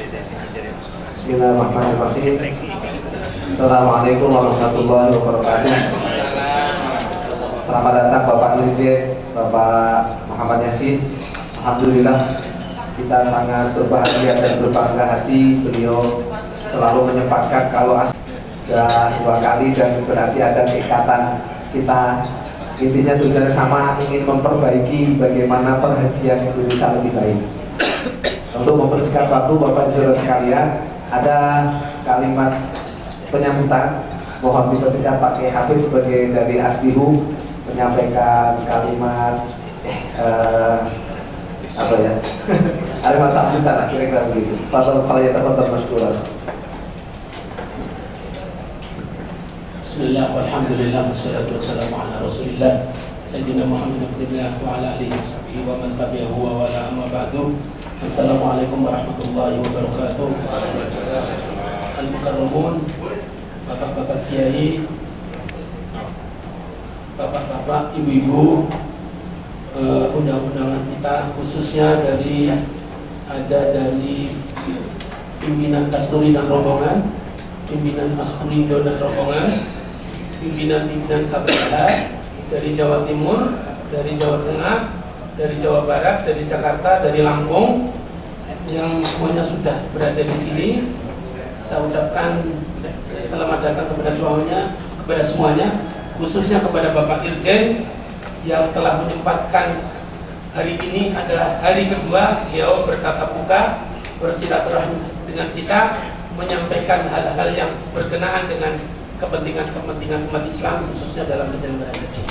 Bismillahirrahmanirrahim. Assalamualaikum warahmatullahi wabarakatuh. Selamat datang Bapak Dirjen, Bapak Muhammad Yasin. Alhamdulillah kita sangat berbahagia dan berbangga hati beliau selalu menyempatkan kalau sudah 2 kali dan berarti ada keikatan kita. Intinya tujuannya sama, ingin memperbaiki bagaimana perhajian Indonesia lebih baik. Untuk mempersingkat waktu, Bapak Saudara sekalian, ada kalimat penyambutan. Mohon dipersingkat pakai Hafiz sebagai dari Asbihu menyampaikan kalimat apa ya? Kalimat sambutan lah kira-kira begitu. Padahal kalau ya teman-teman maskuran. Bismillah, walhamdulillah, wassalatu wassalamu ala rasulillah Sayyidina Muhammad abdillah wa ala alihi wa sahbihi wa man tabi'ahu wa wala amma ba'du. Assalamualaikum warahmatullahi wabarakatuh. Al-Mukarramun, Bapak-bapak Kiai, Bapak-bapak, Ibu-ibu, undang-undangan kita khususnya dari pimpinan Kasturi dan rombongan, pimpinan Askurindo dan rombongan, pimpinan KPH dari Jawa Timur, dari Jawa Tengah, dari Jawa Barat, dari Jakarta, dari Lampung, yang semuanya sudah berada di sini. Saya ucapkan selamat datang kepada semuanya, khususnya kepada Bapak Dirjen yang telah menyempatkan hari ini adalah hari kedua beliau bertatap muka, bersilaturahmi dengan kita, menyampaikan hal-hal yang berkenaan dengan kepentingan umat Islam khususnya dalam penyelenggaraan haji.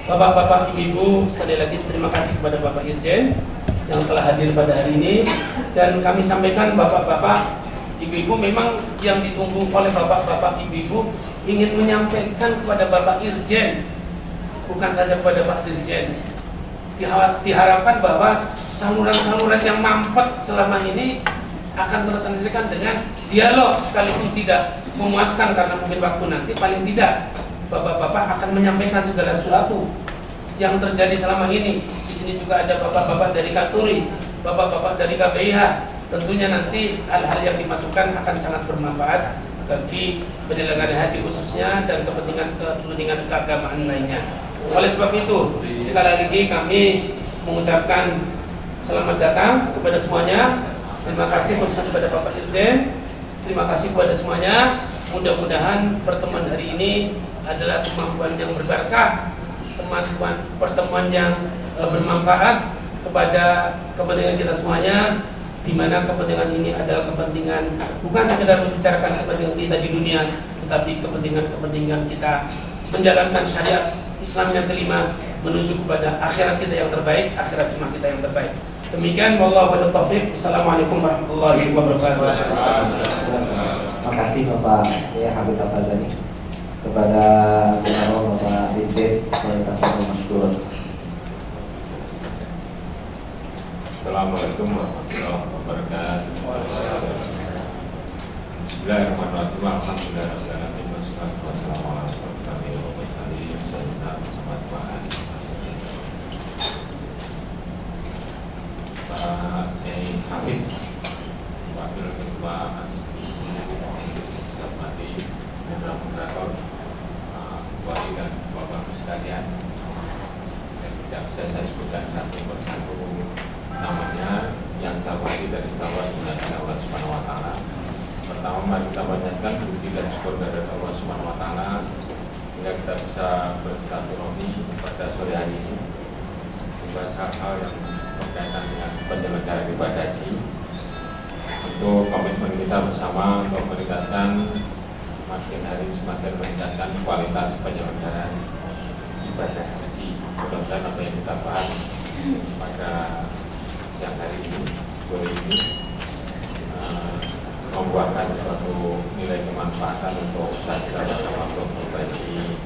Bapak-bapak, ibu-ibu, sekali lagi terima kasih kepada Bapak Dirjen yang telah hadir pada hari ini, dan kami sampaikan bapak-bapak, ibu-ibu, memang yang ditunggu oleh bapak-bapak, ibu-ibu ingin menyampaikan kepada Bapak Dirjen, bukan saja kepada Pak Dirjen. Diharapkan bahwa saluran-saluran yang mampet selama ini akan terselesaikan dengan dialog, sekalipun tidak memuaskan karena mungkin waktu nanti, paling tidak bapak-bapak akan menyampaikan segala sesuatu yang terjadi selama ini. Di sini juga ada bapak-bapak dari Kasturi, bapak-bapak dari KPIH. Tentunya nanti hal-hal yang dimasukkan akan sangat bermanfaat bagi penyelenggaraan haji khususnya dan kepentingan keagamaan lainnya. Oleh sebab itu, sekali lagi kami mengucapkan selamat datang kepada semuanya. Terima kasih khususnya kepada Bapak Dirjen. Terima kasih kepada semuanya. Mudah-mudahan pertemuan hari ini adalah pertemuan yang berberkah, pertemuan yang bermanfaat kepada kepentingan kita semuanya, di mana kepentingan ini adalah kepentingan bukan sekedar membicarakan kepentingan kita di dunia, tetapi kepentingan kita menjalankan syariat Islam yang kelima menuju kepada akhirat kita yang terbaik, akhirat jemaah kita yang terbaik. Demikian, wallahu a'lam bishawab. Assalamualaikum warahmatullahi wabarakatuh. Terima kasih Bapak ya Habib Al-Fazani, kepada Bapak Dirjen Kualitas Maskur. Assalamualaikum warahmatullahi wabarakatuh. Bismillahirrahmanirrahim. Alhamdulillahirrahmanirrahim. Wassalamualaikum warahmatullahi wabarakatuh. Pak Kiai Hafiz, Wakil Ketua Asmati, Moderator, Wali dan Bapak sekalian, tidak bisa saya sebutkan satu persatu namanya. Yang saya hormati dari Allah Subhanahu Wa Taala. Pertama, mari kita banyakkan puji dan syukur dari Allah Subhanahu Wa Taala sehingga kita bisa bersilaturahmi pada sore hari ini, membahas hal-hal yang berkaitan dengan penyelenggaraan ibadah haji. Untuk komitmen kita bersama untuk meningkatkan semakin hari semakin meningkatkan kualitas penyelenggaraan ibadah haji. Mudah-mudahan apa yang kita bahas pada siang hari ini, sore ini, membuahkan suatu nilai kemanfaatan untuk usaha kita bersama untuk memperbaiki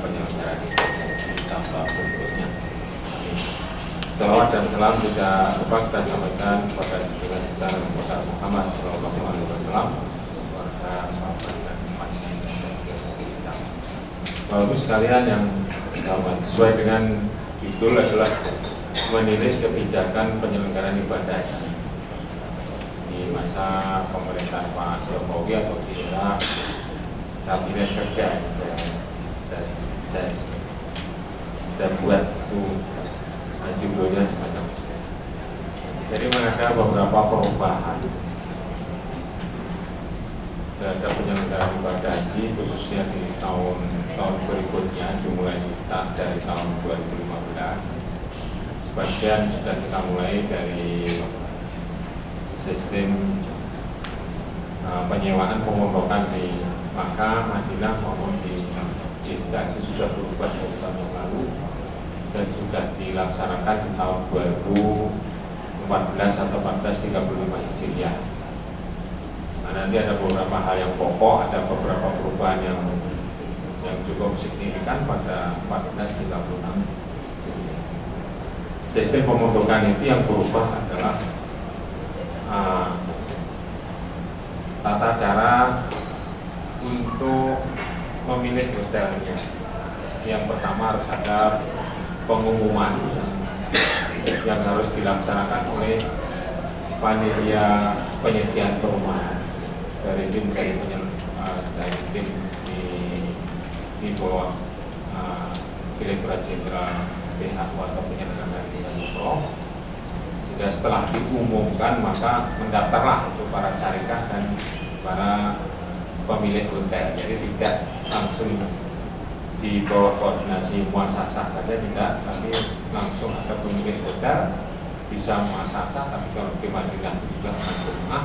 penyelenggaraan ibadah haji tanpa berikutnya. Salawat dan salam juga kita sampaikan kepada junjungan kita Nabi Muhammad SAW, keluarga, sahabat dan umatnya. Bapak Ibu sekalian yang sesuai dengan judul adalah menilai kebijakan penyelenggaraan ibadah haji di masa pemerintahan Pak Jokowi atau di era kabinet kerja saya buat itu judulnya semacam. Jadi ada beberapa perubahan terhadap penyelenggaraan ibadah haji khususnya di tahun berikutnya dimulai dari tahun 2015. Sebagian sudah kita mulai dari sistem penyewaan pemondokan di Makkah, Madinah maupun di Jeddah itu sudah berubah dari tahun yang lalu dan sudah dilaksanakan di tahun 2014 atau 1435 Hijriah. Nah, nanti ada beberapa hal yang pokok, ada beberapa perubahan yang cukup signifikan pada 1436 Hijriah. Sistem pemondokan itu yang berubah adalah tata cara untuk memilih hotelnya. Yang pertama harus ada pengumuman yang harus dilaksanakan oleh panitia penyediaan perumahan dari tim di bawah Direktorat Jenderal PHU atau Penyelenggaraan Haji dan Umroh. Sehingga setelah diumumkan maka mendaftarlah untuk para syarikat dan para pemilik hotel. Jadi tidak langsung di bawah koordinasi muasasah saja, tidak, tapi langsung ada pemilik hotel bisa muasasah, tapi kalau di Madinah juga majmuah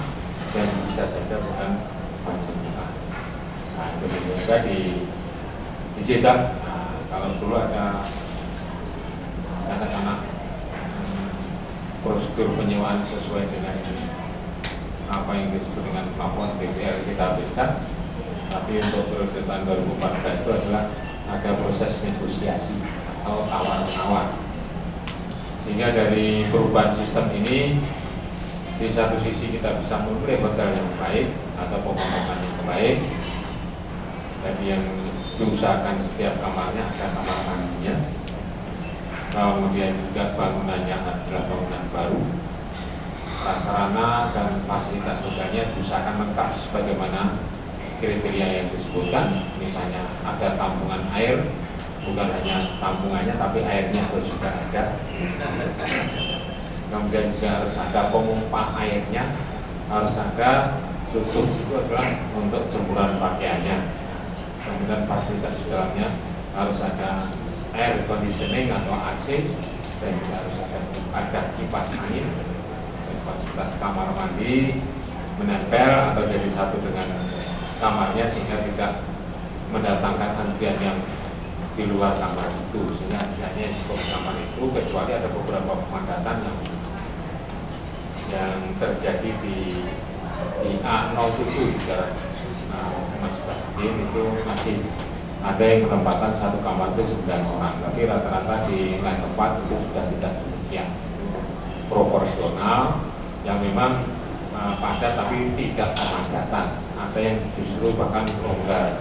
dan bisa saja bukan majmuah. Nah, itu juga di Jeddah. Nah, kalau dulu ada katakanlah prosedur penyewaan sesuai dengan apa yang disebut dengan pelaporan BPR kita habiskan, tapi untuk periode tahun 2014 itu adalah ada proses negosiasi atau tawar-menawar. Sehingga dari perubahan sistem ini, di satu sisi kita bisa memilih hotel yang baik atau pemondokan yang baik, dan yang diusahakan setiap kamarnya ada kamar mandinya, kemudian juga bangunannya adalah bangunan baru, prasarana dan fasilitas hotelnya diusahakan lengkap sebagaimana kriteria yang disebutkan. Misalnya ada tampungan air, bukan hanya tampungannya tapi airnya harus juga ada. Kemudian juga harus ada pompa airnya, harus ada tutup, itu adalah untuk jemuran pakaiannya. Kemudian fasilitas di dalamnya harus ada air conditioning atau AC, dan juga harus ada kipas angin, dan fasilitas kamar mandi menempel atau jadi satu dengan kamarnya sehingga tidak mendatangkan antrian yang di luar kamar itu, sehingga antriannya cukup kamar itu, kecuali ada beberapa pemadatan yang terjadi di A07 Mas Baskin itu masih ada yang penempatan satu kamar itu 9 orang, tapi rata-rata di lain tempat itu sudah tidak demikian, proporsional yang memang padat tapi tidak pemadatan, ada yang justru bahkan longgar.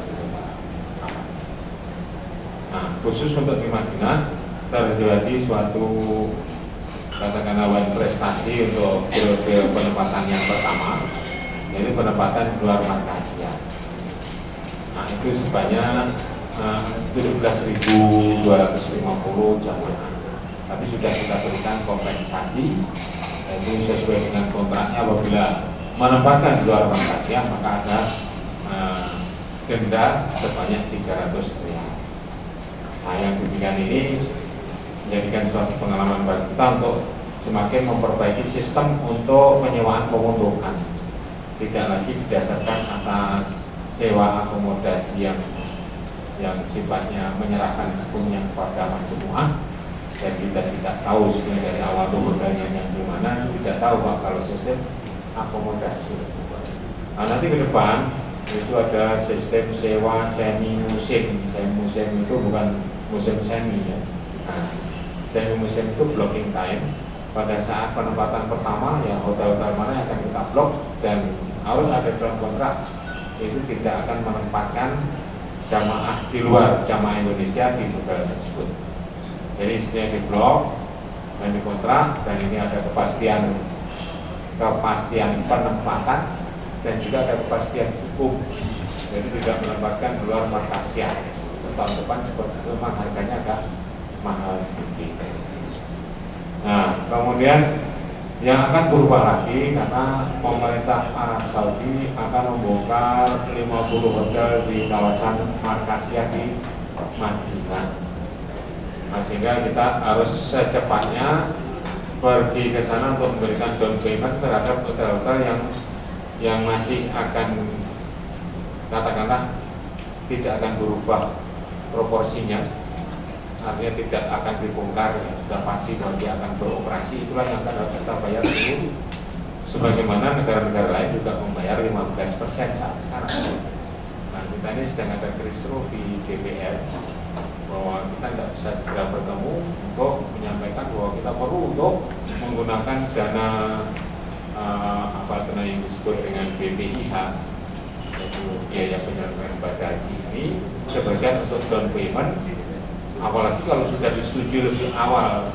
Nah, khusus untuk di Madinah terjadi suatu katakanlah prestasi untuk periode penempatan yang pertama, yaitu penempatan di luar markasnya. Nah, itu sebanyak 17.250 jamaah. Tapi sudah kita berikan kompensasi, yaitu sesuai dengan kontraknya apabila menempatkan di luar markasnya maka ada denda sebanyak 300 riyal. Nah, yang demikian ini menjadikan suatu pengalaman bagi kita untuk semakin memperbaiki sistem untuk penyewaan pemondokan, tidak lagi didasarkan atas sewa akomodasi yang sifatnya menyerahkan sepenuhnya kepada majmuah, dan kita tidak tahu sebenarnya dari awal hotelnya yang dimana, tidak tahu Pak kalau sistem akomodasi. Nah, nanti ke depan itu ada sistem sewa semi musim. Semi musim itu bukan musim semi ya. Nah, semi musim itu blocking time. Pada saat penempatan pertama ya hotel-hotel mana yang akan kita blok, dan harus ada dalam kontrak itu tidak akan menempatkan jamaah di luar jamaah Indonesia di hotel tersebut. Jadi istilah di blok dan di kontrak, dan ini ada kepastian kepastian penempatan dan juga ada kepastian hukum. Jadi tidak menempatkan di luar markasia. Tahun depan seperti itu memang harganya agak mahal sedikit. Nah, kemudian yang akan berubah lagi karena pemerintah Arab Saudi akan membongkar 50 hotel di kawasan markasia di Madinah. Nah, sehingga kita harus secepatnya pergi ke sana untuk memberikan down payment terhadap hotel-hotel yang masih akan, katakanlah, tidak akan berubah proporsinya, artinya tidak akan dibongkar, ya, sudah pasti bahwa dia akan beroperasi. Itulah yang akan kita bayar dulu, sebagaimana negara-negara lain juga membayar 15% saat sekarang. Nah, kita ini sedang ada kisruh di DPR bahwa kita tidak bisa segera bertemu untuk menyampaikan bahwa kita perlu untuk menggunakan dana dana yang disebut dengan BPIH, yaitu biaya penyelenggaraan ibadah haji ini, sebagian untuk down payment. Apalagi kalau sudah disetujui lebih awal,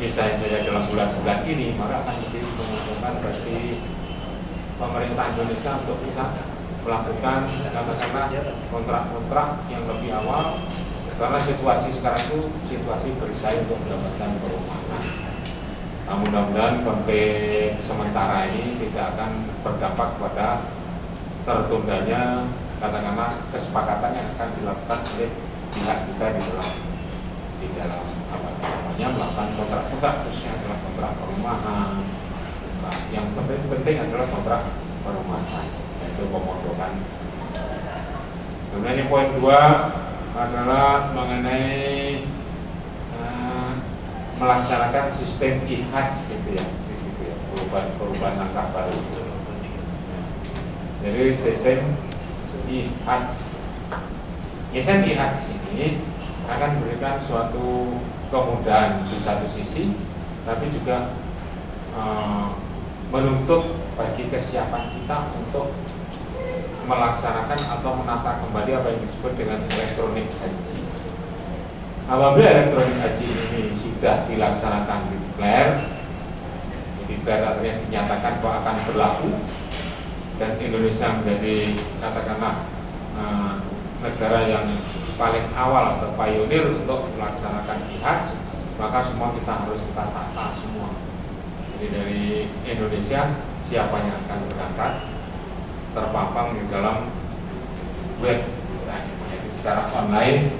misalnya saja dalam bulan-bulan ini, maka akan lebih menguntungkan bagi pemerintah Indonesia untuk bisa melakukan katakanlah kontrak-kontrak yang lebih awal, karena situasi sekarang itu situasi bersaing untuk mendapatkan perumahan. Nah, mudah-mudahan konflik sementara ini tidak akan berdampak pada tertundanya katakanlah kesepakatan yang akan dilakukan oleh pihak kita di dalam melakukan kontrak-kontrak, khususnya adalah kontrak perumahan. Nah, yang penting adalah kontrak perumahan, yaitu pemondokan. Kemudian yang poin 2 adalah mengenai melaksanakan sistem e-hajj gitu ya, di situ ya, perubahan langkah baru. Jadi sistem e-hajj. Sistem e-hajj ini akan memberikan suatu kemudahan di satu sisi, tapi juga menuntut bagi kesiapan kita untuk melaksanakan atau menata kembali apa yang disebut dengan elektronik haji. Apabila elektronik haji ini sudah dilaksanakan, declare artinya dinyatakan bahwa akan berlaku, dan Indonesia menjadi katakanlah negara yang paling awal atau pionir untuk melaksanakan e-hajj, maka semua kita harus kita tata semua. Jadi dari Indonesia siapa yang akan berangkat terpampang di dalam web, jadi secara online.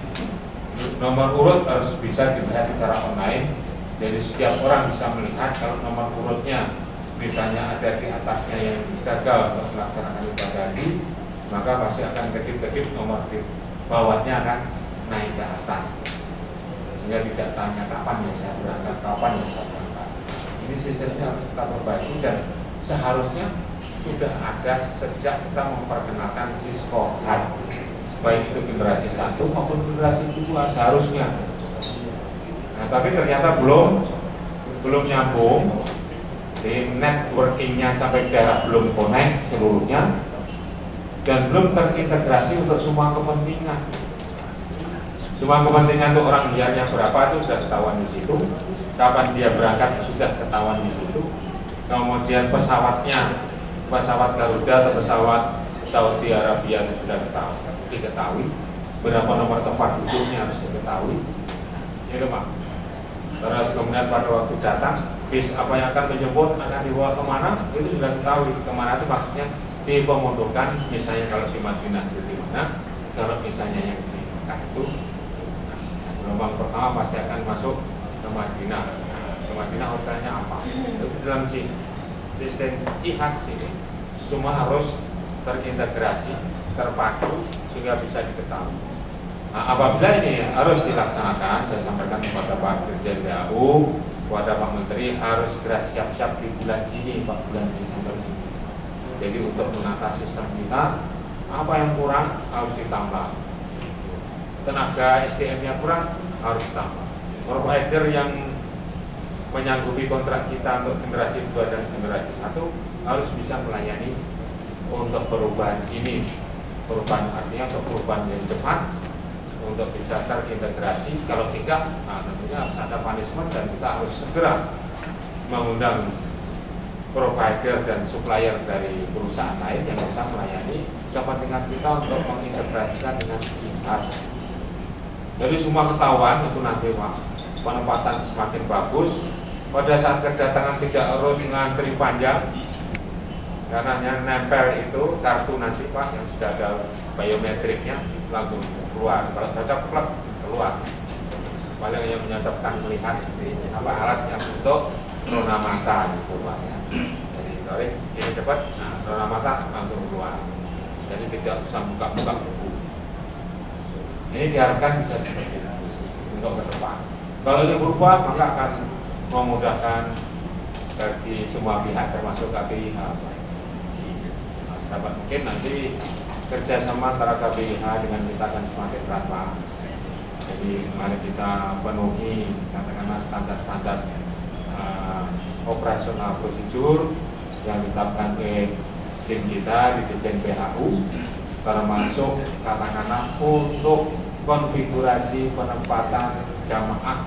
Nomor urut harus bisa dilihat secara online, jadi setiap orang bisa melihat kalau nomor urutnya misalnya ada di atasnya yang gagal untuk melaksanakan ibadah haji, maka pasti akan kedip-kedip nomor di bawahnya akan naik ke atas, sehingga tidak tanya kapan ya saya berangkat, kapan ya saya berangkat. Ini sistemnya harus kita perbaiki dan seharusnya sudah ada sejak kita memperkenalkan Siskohat, baik itu generasi 1 maupun generasi 2 seharusnya. Nah, tapi ternyata belum nyambung, di networkingnya sampai daerah belum connect seluruhnya, dan belum terintegrasi untuk semua kepentingan. Semua kepentingan untuk orang biarnya berapa itu sudah ketahuan di situ, kapan dia berangkat sudah ketahuan di situ, kemudian pesawatnya, pesawat Garuda atau pesawat Saudi Arabia sudah diketahui, berapa nomor tempat duduknya harus diketahui, itu Pak. Terus kemudian pada waktu datang, bis apa yang akan menjemput akan dibawa kemana, itu sudah diketahui. Kemana itu maksudnya di pemondokan, misalnya kalau di Madinah itu di mana, kalau misalnya yang di Mekah itu, gelombang pertama pasti akan masuk ke Madinah. Ke Madinah hotelnya apa? Itu dalam sistem e-hajj ini semua harus terintegrasi, terpadu sehingga bisa diketahui. Nah, apabila ini harus dilaksanakan, saya sampaikan kepada Pak Dirjen DAU, kepada Pak Menteri, harus segera siap-siap di bulan ini, Pak, bulan Desember ini. Jadi untuk menata sistem kita, apa yang kurang harus ditambah. Tenaga SDM-nya kurang harus ditambah. Provider yang menyanggupi kontrak kita untuk generasi 2 dan generasi 1 harus bisa melayani untuk perubahan ini. Perubahan artinya untuk perubahan yang cepat, untuk bisa terintegrasi. Kalau tidak, nah tentunya harus ada punishment dan kita harus segera mengundang provider dan supplier dari perusahaan lain yang bisa melayani kepentingan kita untuk mengintegrasikan dengan IHAD. Jadi semua ketahuan itu nanti Pak, penempatan semakin bagus. Pada saat kedatangan tidak harus ngantri panjang, karena yang nempel itu kartu nanti Pak yang sudah ada biometriknya langsung keluar. Kalau cocok plek keluar. Paling hanya menyocokkan melihat apa alat yang untuk rona mata gitu Pak ya. Jadi sorry, ini cepat, nah, rona mata langsung keluar. Jadi tidak usah buka-buka buku. Ini diharapkan bisa seperti itu untuk ke depan. Kalau ini berubah maka akan memudahkan bagi semua pihak termasuk KPIH. Nah, sahabat mungkin nanti kerjasama antara KPIH dengan kita akan semakin erat Pak. Jadi mari kita penuhi katakanlah standar-standar operasional prosedur yang ditetapkan oleh tim kita di Dirjen PHU, termasuk katakanlah untuk konfigurasi penempatan jamaah.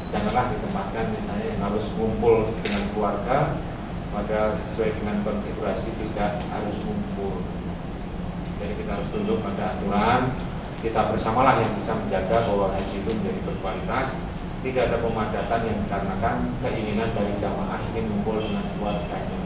Janganlah ditempatkan misalnya yang harus ngumpul dengan keluarga, padahal sesuai dengan konfigurasi tidak harus ngumpul. Jadi kita harus tunduk pada aturan. Kita bersamalah yang bisa menjaga bahwa haji itu menjadi berkualitas. Tidak ada pemadatan yang dikarenakan keinginan dari jamaah ingin ngumpul dengan keluarganya.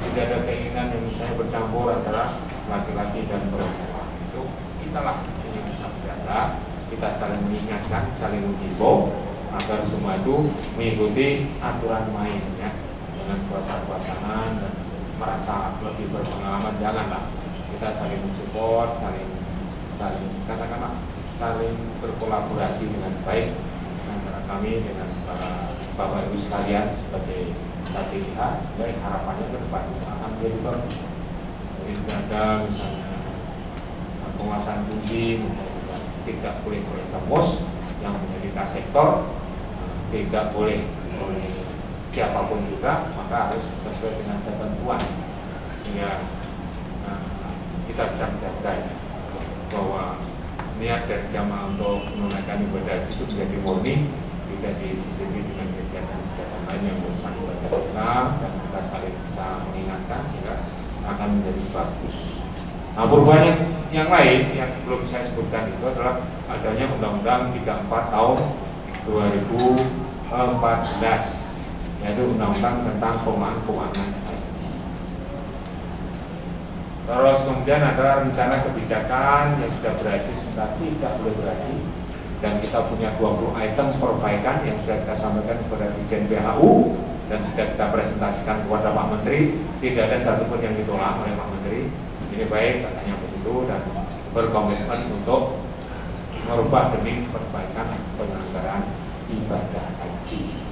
Tidak ada keinginan yang misalnya bercampur antara laki-laki dan perempuan. Itu kita lah yang bisa menjaga. Kita saling mengingatkan, saling menghimbau agar semua itu mengikuti aturan main ya. Dengan puasa-puasaan dan merasa lebih berpengalaman, janganlah. Kita saling mensupport, saling katakanlah saling berkolaborasi dengan baik antara kami dengan para Bapak Ibu sekalian sebagai KPIH, sehingga harapannya ke depan akan menjadi bagus. Jadi tidak ada misalnya penguasaan fungsi, misalnya juga tidak boleh tembus yang menjadi sektor, tidak boleh oleh siapapun juga, maka harus sesuai dengan ketentuan sehingga kita bisa menjaga ya, bahwa niat dari jamaah untuk menunaikan ibadah itu menjadi murni, tidak disisipi dengan kegiatan-kegiatan lain yang merusak ibadah kita, dan kita saling bisa mengingatkan sehingga akan menjadi bagus. Nah, perubahan yang lain yang belum saya sebutkan itu adalah adanya Undang-Undang 34 tahun 2014, yaitu Undang-Undang tentang keuangan. Terus kemudian ada rencana kebijakan yang sudah berhaji sebentar tidak boleh berhaji, dan kita punya 20 item perbaikan yang sudah kita sampaikan kepada Dirjen PHU dan sudah kita presentasikan kepada Pak Menteri. Tidak ada satupun yang ditolak oleh Pak Menteri. Ini baik katanya begitu, dan berkomitmen untuk merubah demi perbaikan penyelenggaraan ibadah haji.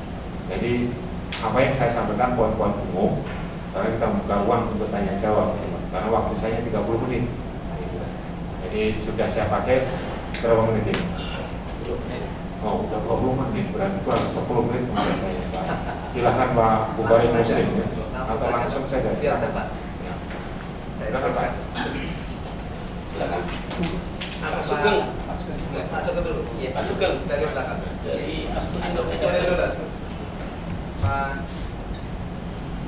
Jadi apa yang saya sampaikan poin-poin umum, karena kita buka ruang untuk tanya jawab. Karena waktu saya 30 menit. Jadi sudah saya pakai berapa menit ini? Oh, udah 20 menit, berarti kurang 10 menit kemarin saya. Silahkan Pak Bukhari Muslim ya. Atau langsung saja. Silakan Pak. Ya. Silakan Pak. Silakan. Pak Sugeng. Pak Sugeng dulu. Iya. Pak Sugeng Dari belakang. dari Asmanindo. Mas.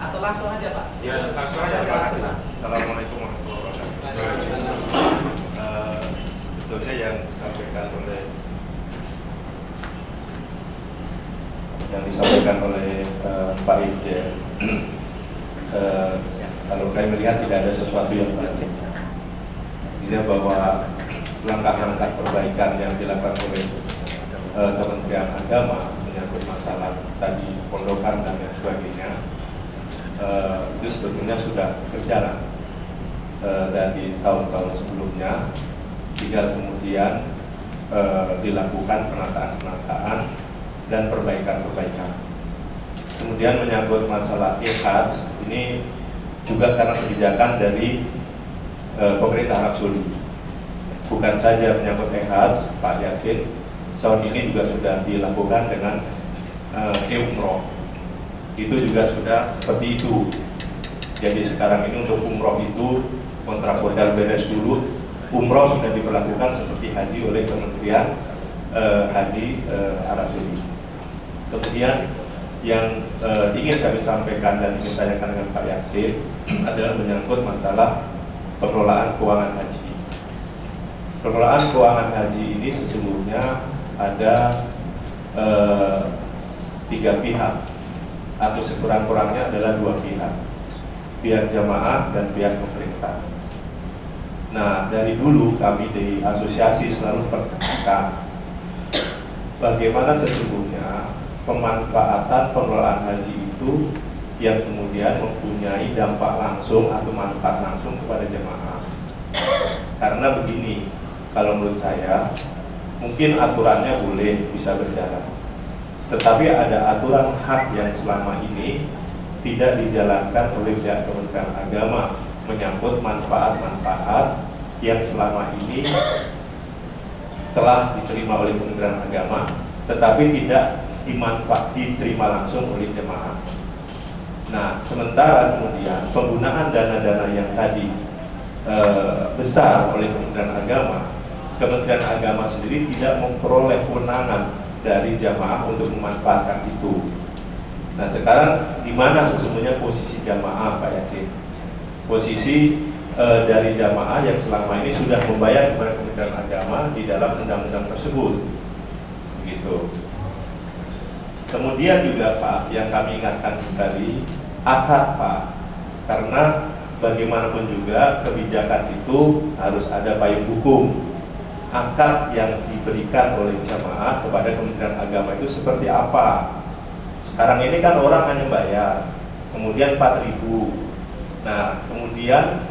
Atau langsung aja Pak? Ya, langsung aja Pak. Assalamualaikum warahmatullahi wabarakatuh. Sebetulnya yang disampaikan oleh Pak Irjen, kalau kami melihat tidak ada sesuatu yang baru. Tidak bahwa langkah-langkah perbaikan yang dilakukan oleh Kementerian Agama menyangkut masalah tadi pondokan dan lain sebagainya, itu sebetulnya sudah berjalan dari tahun-tahun sebelumnya. Tinggal kemudian dilakukan penataan dan perbaikan. Kemudian menyangkut masalah e-hajj, ini juga karena kebijakan dari pemerintah Arab Saudi. Bukan saja menyangkut e-hajj, Pak Yasin, tahun ini juga sudah dilakukan dengan e-umroh. Itu juga sudah seperti itu. Jadi sekarang ini untuk umroh itu kontrak modal beres dulu, umroh sudah diberlakukan seperti haji oleh Kementerian Haji Arab Saudi. Kemudian yang ingin kami sampaikan dan ingin tanyakan dengan Pak Yasin adalah menyangkut masalah pengelolaan keuangan haji. Pengelolaan keuangan haji ini sesungguhnya ada 3 pihak, atau sekurang-kurangnya adalah 2 pihak jamaah dan pihak pemerintah. Nah, dari dulu kami di asosiasi selalu perhatikan bagaimana sesungguhnya pemanfaatan pengelolaan haji itu yang kemudian mempunyai dampak langsung atau manfaat langsung kepada jemaah. Karena begini, kalau menurut saya mungkin aturannya boleh bisa berjalan, tetapi ada aturan hak yang selama ini tidak dijalankan oleh pihak Kementerian Agama menyangkut manfaat-manfaat yang selama ini telah diterima oleh Kementerian Agama tetapi tidak diterima langsung oleh jemaah. Nah, sementara kemudian penggunaan dana-dana yang tadi besar oleh Kementerian Agama sendiri tidak memperoleh kewenangan dari jamaah untuk memanfaatkan itu. Nah, sekarang di mana sesungguhnya posisi jamaah, Pak Yasin? Posisi dari jamaah yang selama ini sudah membayar kepada Kementerian Agama di dalam undang-undang tersebut, begitu. Kemudian juga Pak, yang kami ingatkan kembali, akad Pak, karena bagaimanapun juga kebijakan itu harus ada payung hukum. Akad yang diberikan oleh jamaah kepada Kementerian Agama itu seperti apa? Sekarang ini kan orang hanya bayar, kemudian 4.000. Nah, kemudian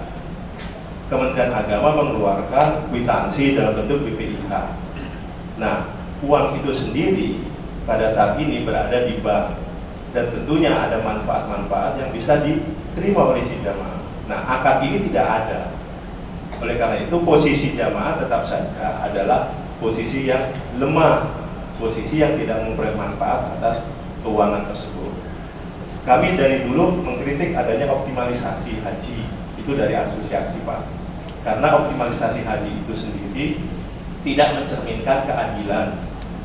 Kementerian Agama mengeluarkan kwitansi dalam bentuk BPIH. Nah, uang itu sendiri pada saat ini berada di bank dan tentunya ada manfaat-manfaat yang bisa diterima oleh si jamaah. Nah, akad ini tidak ada. Oleh karena itu posisi jamaah tetap saja adalah posisi yang lemah, posisi yang tidak memperoleh manfaat atas keuangan tersebut. Kami dari dulu mengkritik adanya optimalisasi haji itu dari asosiasi Pak, karena optimalisasi haji itu sendiri tidak mencerminkan keadilan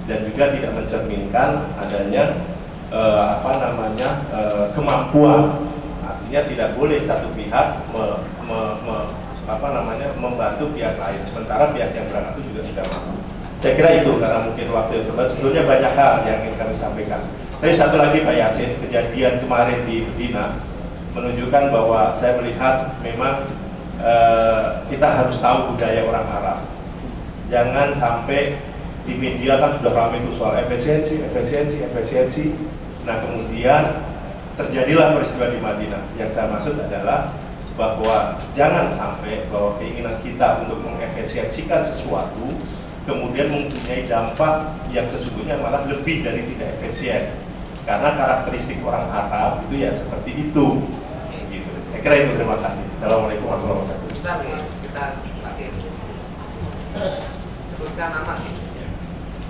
dan juga tidak mencerminkan adanya kemampuan. Artinya tidak boleh satu pihak membantu pihak lain, sementara pihak yang berangkat itu juga tidak mampu. Saya kira itu, karena mungkin waktu yang terbatas, sebetulnya banyak hal yang ingin kami sampaikan. Tapi satu lagi Pak Yasin, kejadian kemarin di Medina menunjukkan bahwa saya melihat memang kita harus tahu budaya orang Arab. Jangan sampai di media kan sudah ramai itu soal efisiensi. Nah, kemudian terjadilah peristiwa di Madinah. Yang saya maksud adalah bahwa jangan sampai bahwa keinginan kita untuk mengefisiensikan sesuatu kemudian mempunyai dampak yang sesungguhnya malah lebih dari tidak efisien. Karena karakteristik orang Arab itu ya seperti itu. Gitu. Saya kira itu, terima kasih. Assalamualaikum warahmatullahi wabarakatuh. Kita sebutkan nama.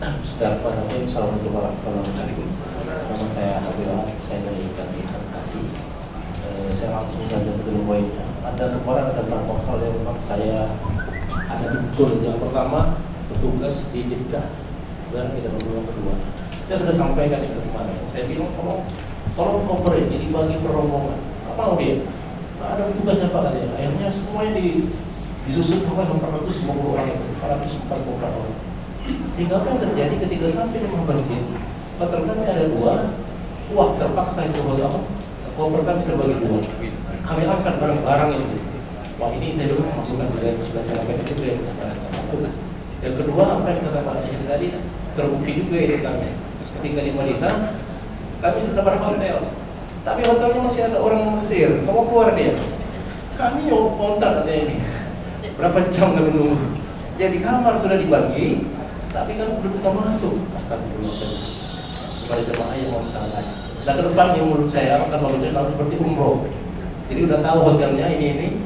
Assalamualaikum warahmatullahi wabarakatuh. Nama saya Abdullah, saya dari Bekasi. Saya langsung saja ke poinnya. Kemarin ada beberapa hal yang memang saya ada betul. Yang pertama, petugas di Jeddah, dan kita yang kedua. Saya sudah sampaikan itu kemarin. Saya bilang tolong cooperate, jadi bagi perombongan. Apa mau dia? Ada petugasnya Pak katanya. Akhirnya semuanya disusun oleh 450 orang itu, 440 orang. Sehingga apa yang terjadi ketika sampai di masjid, ternyata ada 2 uang terpaksa itu bagi apa? Koper kami terbagi 2. Kami angkat barang-barang itu. Wah, ini saya dulu masukkan sudah saya angkat itu ya. Yang kedua, apa yang kata Pak Syekh tadi terbukti juga itu kami. Ketika di Madinah, kami sudah pada hotel, tapi hotelnya masih ada orang Mesir. Kamu keluar dia, kami yang kontak katanya ini. Berapa jam kami nunggu? Jadi kamar sudah dibagi, tapi kan belum bisa masuk. Astagfirullah. Kepada jemaah yang mau sangat. Dan ke depan yang menurut saya akan melakukan seperti umroh. Jadi udah tahu hotelnya ini.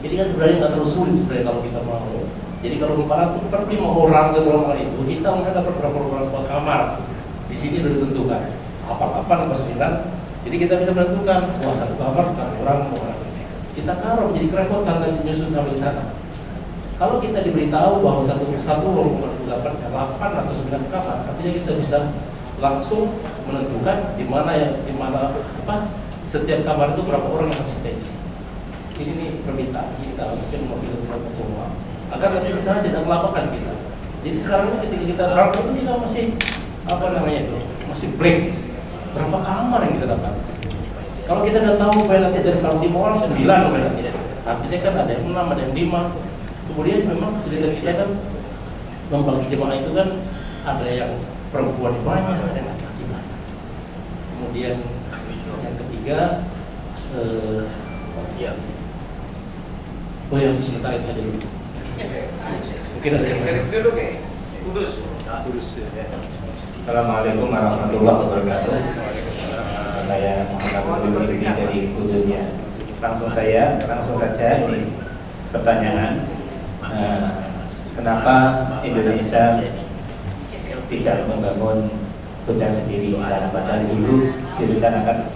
Jadi kan sebenarnya nggak terlalu sulit sebenarnya kalau kita mau. Jadi kalau 405 orang ke rombongan itu, kita mungkin dapat berapa orang sebuah kamar. Di sini sudah ditentukan 8 atau 9. Jadi kita bisa menentukan, wah 1 kamar 4 orang. Kita taruh, jadi kerepotan dan menyusun sampai di sana. Kalau kita diberitahu bahwa satu rombongan itu dapat 8 atau 9 kamar, artinya kita bisa langsung menentukan di mana setiap kamar itu berapa orang yang harus kita isi. Ini permintaan kita mungkin mobil semua agar nanti misalnya tidak melaporkan kita. Jadi sekarang ini ketika kita rapat itu kita masih masih blank. Berapa kamar yang kita dapat? Kalau kita udah tahu nanti dari kalau 5 orang 9 nanti. Artinya kan ada yang 6, ada yang 5. Kemudian memang kesulitan kita kan membagi jemaah itu kan ada yang perempuan banyak, ada yang laki-laki banyak. Kemudian yang ketiga, yang sebentar saja dulu. Mungkin ada yang dulu kayak Kudus ya. Assalamualaikum warahmatullahi wabarakatuh. Saya Muhammad Abdul dari Kudus ya. Langsung saja ini pertanyaan. Kenapa Indonesia tidak membangun hotel sendiri di sana? Padahal dulu direncanakan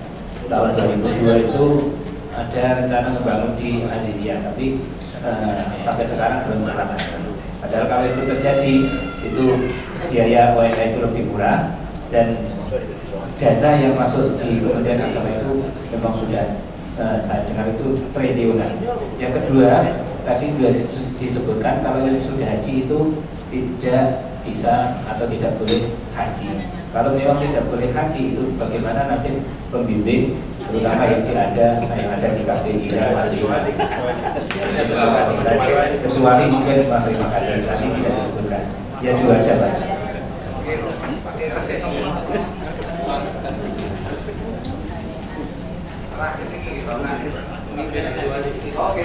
tahun 2002 itu ada rencana membangun di Azizia, tapi sampai sekarang belum terlaksana. Padahal kalau itu terjadi, itu biaya ONH itu lebih murah dan data yang masuk di Kementerian Agama itu memang sudah saya dengar itu triliunan. Yang kedua, tadi sudah disebutkan kalau yang sudah haji itu tidak bisa atau tidak boleh haji. Kalau memang tidak boleh haji, itu bagaimana nasib pembimbing, terutama yang ada di KPI kecuali mungkin terima kasih tadi tidak disebutkan. Ya dua aja Pak. Oke.